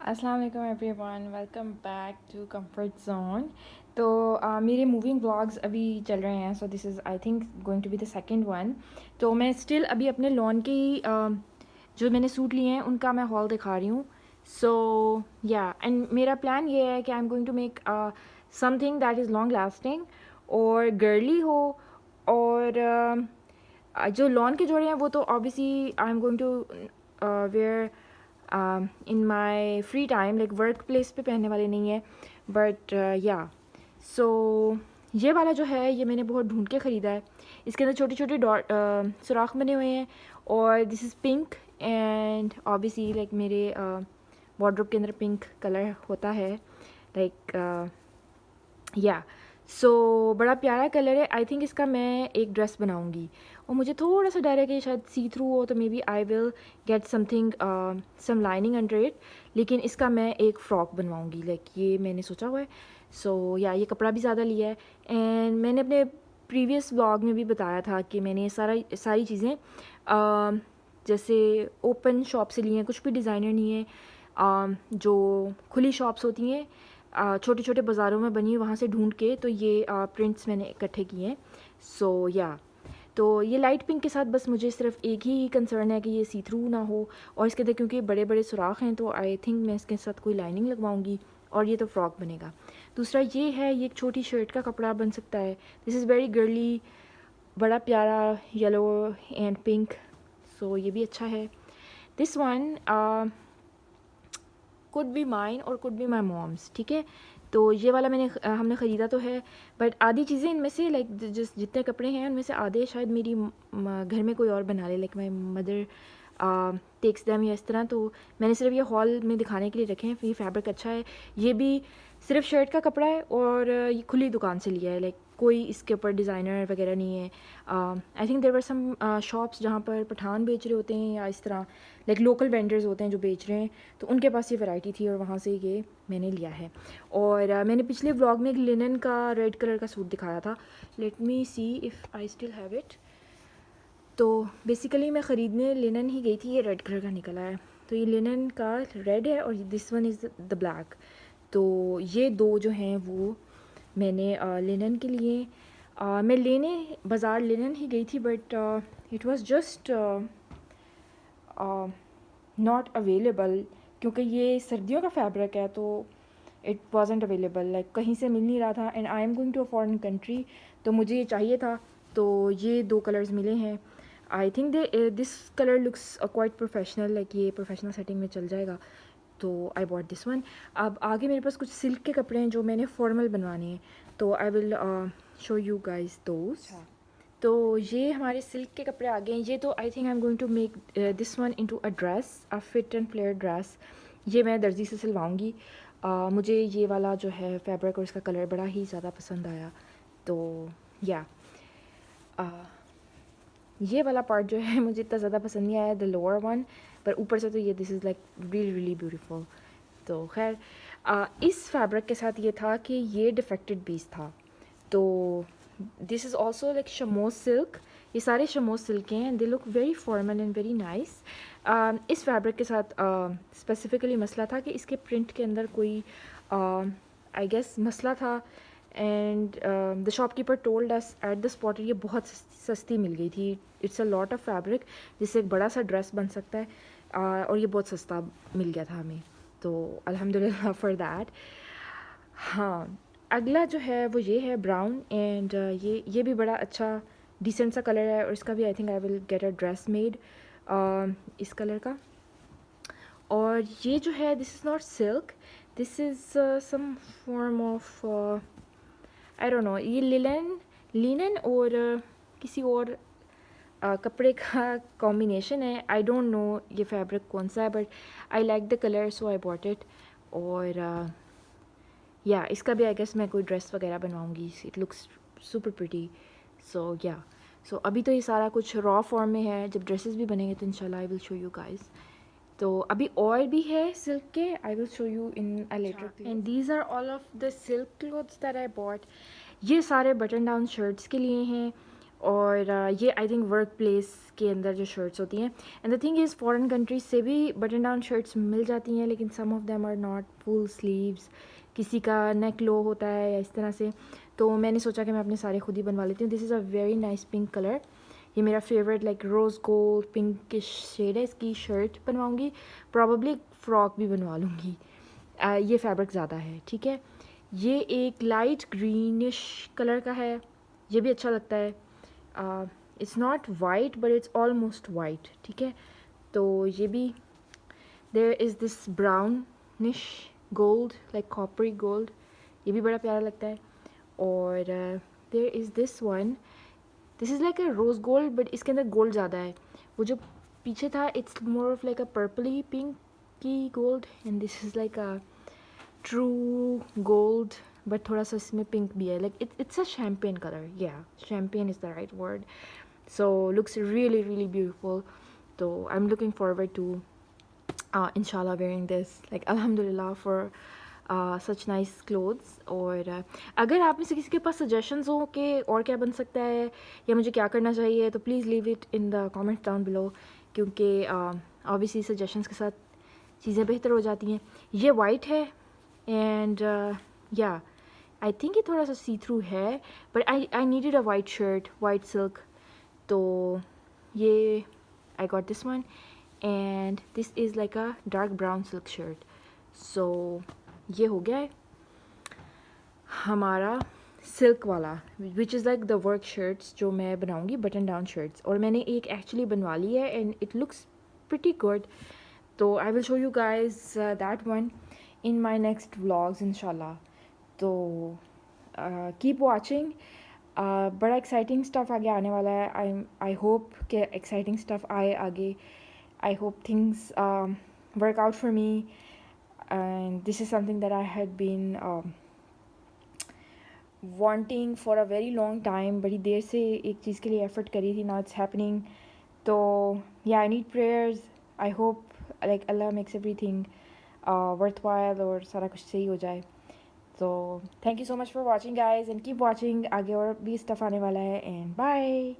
अस्सलाम वालेकुम everyone, welcome back to comfort zone. तो मेरे मूविंग व्लॉग्स अभी चल रहे हैं, so this is I think going to be the second one. तो मैं स्टिल अभी अपने लॉन के ही जो मैंने सूट लिए हैं उनका मैं हॉल दिखा रही हूँ। सो या एंड मेरा प्लान ये है कि I am going to make something that is long lasting और गर्ली हो। और जो लॉन के जोड़े हैं वो तो obviously I am going to wear in my free time, like work place पे पहनने वाले नहीं है। बट या सो ये वाला जो है ये मैंने बहुत ढूंढ के ख़रीदा है। इसके अंदर छोटे छोटे डॉट सुराख बने हुए हैं और this is pink and obviously like मेरे वार्डरोब के अंदर पिंक कलर होता है, लाइक या सो बड़ा प्यारा कलर है। आई थिंक इसका मैं एक ड्रेस बनाऊंगी और मुझे थोड़ा सा डर है कि शायद सी थ्रू हो, तो may be I will get something some lining under it, लेकिन इसका मैं एक फ़्रॉक बनवाऊंगी, लाइक ये मैंने सोचा हुआ है। सो या ये कपड़ा भी ज़्यादा लिया है एंड मैंने अपने प्रीवियस ब्लॉग में भी बताया था कि मैंने ये सारी चीज़ें जैसे ओपन शॉप से ली हैं, कुछ भी डिज़ाइनर नहीं है। जो खुली शॉप्स होती हैं छोटे छोटे बाज़ारों में बनी, वहाँ से ढूंढ के तो ये प्रिंट्स मैंने इकट्ठे किए हैं। सो या तो ये लाइट पिंक के साथ बस मुझे सिर्फ एक ही कंसर्न है कि ये सी थ्रू ना हो, और इसके अंदर क्योंकि बड़े बड़े सुराख हैं तो आई थिंक मैं इसके साथ कोई लाइनिंग लगवाऊंगी और ये तो फ्रॉक बनेगा। दूसरा ये है, ये एक छोटी शर्ट का कपड़ा बन सकता है। दिस इज़ वेरी गर्ली, बड़ा प्यारा येलो एंड पिंक, सो ये भी अच्छा है। This one could be mine और कुड बी माई मॉम्स, ठीक है। तो ये वाला हमने ख़रीदा तो है, बट आधी चीज़ें इनमें से लाइक जितने कपड़े हैं उनमें से आधे शायद मेरी घर में कोई और बना ले, like my mother takes them या इस तरह। तो मैंने सिर्फ ये हॉल में दिखाने के लिए रखे हैं। ये फैब्रिक अच्छा है, ये भी सिर्फ शर्ट का कपड़ा है और ये खुली दुकान से लिया है, लाइक कोई इसके ऊपर डिज़ाइनर वगैरह नहीं है। I think there were some shops जहाँ पर पठान बेच रहे होते हैं या इस तरह, लाइक लोकल वेंडर्स होते हैं जो बेच रहे हैं, तो उनके पास ये वैरायटी थी और वहाँ से ये मैंने लिया है। और मैंने पिछले व्लॉग में एक लिनन का रेड कलर का सूट दिखाया था, let me C if I still have it. तो बेसिकली मैं ख़रीदने लिनन ही गई थी, ये रेड कलर का निकला है। तो ये लिनन का रेड है और this one is the black. तो ये दो जो हैं वो मैंने लिनन के लिए मैं लेने बाज़ार लिनन ही गई थी, but it was just not available, क्योंकि ये सर्दियों का फैब्रिक है तो इट वॉजेंट अवेलेबल, लाइक कहीं से मिल नहीं रहा था। And I am going to a foreign country, तो मुझे ये चाहिए था। तो ये दो कलर्स मिले हैं। I think this colour looks quite professional, like ये प्रोफेशनल सेटिंग में चल जाएगा, तो आई बॉट दिस वन। अब आगे मेरे पास कुछ सिल्क के कपड़े हैं जो मैंने फॉर्मल बनवाने हैं, तो I will show you guys those. तो ये हमारे सिल्क के कपड़े आ गए हैं। ये तो I think I am going to make this one into a dress, a fit and flare dress. ये मैं दर्जी से सिलवाऊंगी। मुझे ये वाला जो है फैब्रिक और इसका कलर बड़ा ही ज़्यादा पसंद आया। तो या ये वाला पार्ट जो है मुझे इतना ज़्यादा पसंद नहीं आया, द लोअर वन, पर ऊपर से तो ये this is like really really beautiful. तो खैर इस फैब्रिक के साथ ये था कि ये डिफेक्टेड पीस था। तो this is also like charmeuse silk, ये सारे शमोज सिल्क हैं, they look very formal and very nice. इस फैब्रिक के साथ स्पेसिफ़िकली मसला था कि इसके प्रिंट के अंदर कोई आई गेस मसला था, and the shopkeeper told us at the spot ये बहुत सस्ती मिल गई थी। It's a lot of fabric जिससे एक बड़ा सा ड्रेस बन सकता है, और ये बहुत सस्ता मिल गया था हमें, तो अल्हम्दुलिल्लाह फॉर दैट। हाँ, अगला जो है वो ये है ब्राउन, एंड ये भी बड़ा अच्छा डिसेंट सा कलर है, और इसका भी I think I will get a dress made इस कलर का। और ये जो है this is not silk, this is some form of I don't know, ये लिनन और किसी और कपड़े का कॉम्बिनेशन है। आई डोंट नो ये फैब्रिक कौन सा है, but I like the colour so I bought it. और या इसका भी आई गेस मैं कोई ड्रेस वगैरह बनवाऊंगी, इट लुक्स सुपर प्रिटी। सो या सो अभी तो ये सारा कुछ रॉ फॉर्म में है, जब ड्रेसेस भी बनेंगे तो इंशाल्लाह I will show you guys. तो अभी और भी है सिल्क के, I will show you in a later. And these are all of the silk clothes that I bought. ये सारे बटन डाउन शर्ट्स के लिए हैं। और ये आई थिंक वर्क प्लेस के अंदर जो शर्ट्स होती हैं। And the thing is foreign countries से भी बटन डाउन शर्ट्स मिल जाती हैं, लेकिन some of them are not full sleeves, किसी का नेक लो होता है या इस तरह से। तो मैंने सोचा कि मैं अपने सारे खुद ही बनवा लेती हूँ। This is a very nice pink colour, ये मेरा favourite like rose gold pinkish shade है। इसकी शर्ट बनवाऊँगी, प्रॉबली फ्रॉक भी बनवा लूँगी। ये फैब्रिक ज़्यादा है, ठीक है। ये एक लाइट ग्रीनिश कलर का है, ये भी अच्छा लगता है। It's not white but it's almost white, ठीक है। तो ये भी, there is this brownish gold like coppery gold, ये भी बड़ा प्यारा लगता है। और there is this one, this is like a rose gold but इसके अंदर गोल्ड ज़्यादा है। वो जो पीछे था it's more of like a purply pink की gold, and this is like a true gold but थोड़ा सा इसमें पिंक भी है, like it's a champagne colour, या champagne is the right word. So looks really really beautiful. So I'm looking forward to inshallah wearing this, like alhamdulillah for such nice clothes. और अगर आप में से किसी के पास suggestions हो कि और क्या बन सकता है या मुझे क्या करना चाहिए, तो please leave it in the comments down below, क्योंकि obviously suggestions के साथ चीज़ें बेहतर हो जाती हैं। ये वाइट है एंड या आई थिंक ये थोड़ा सा सी थ्रू है, but I needed a white shirt, white silk. तो ये I got this one, and this is like a dark brown silk shirt. So ये हो गया है हमारा सिल्क वाला, which is like the work shirts जो मैं बनाऊंगी, बटन डाउन शर्ट्स। और मैंने एक एक्चुअली बनवा ली है and it looks pretty good. तो I will show you guys that one in my next vlogs इंशाल्लाह। तो कीप वॉचिंग, बड़ा एक्साइटिंग स्टफ़ आगे आने वाला है। आई होप कि एक्साइटिंग स्टफ़ आए आगे। I hope things work out for me, and this is something that I had been wanting for a very long time. बड़ी देर से एक चीज़ के लिए एफर्ट करी थी, नाउ इट्स हैपनिंग। तो या I need prayers. I hope like Allah makes everything worthwhile और सारा कुछ सही हो जाए। तो thank you so much for watching guys, and keep watching, आगे और भी स्टफ़ आने वाला है। And bye.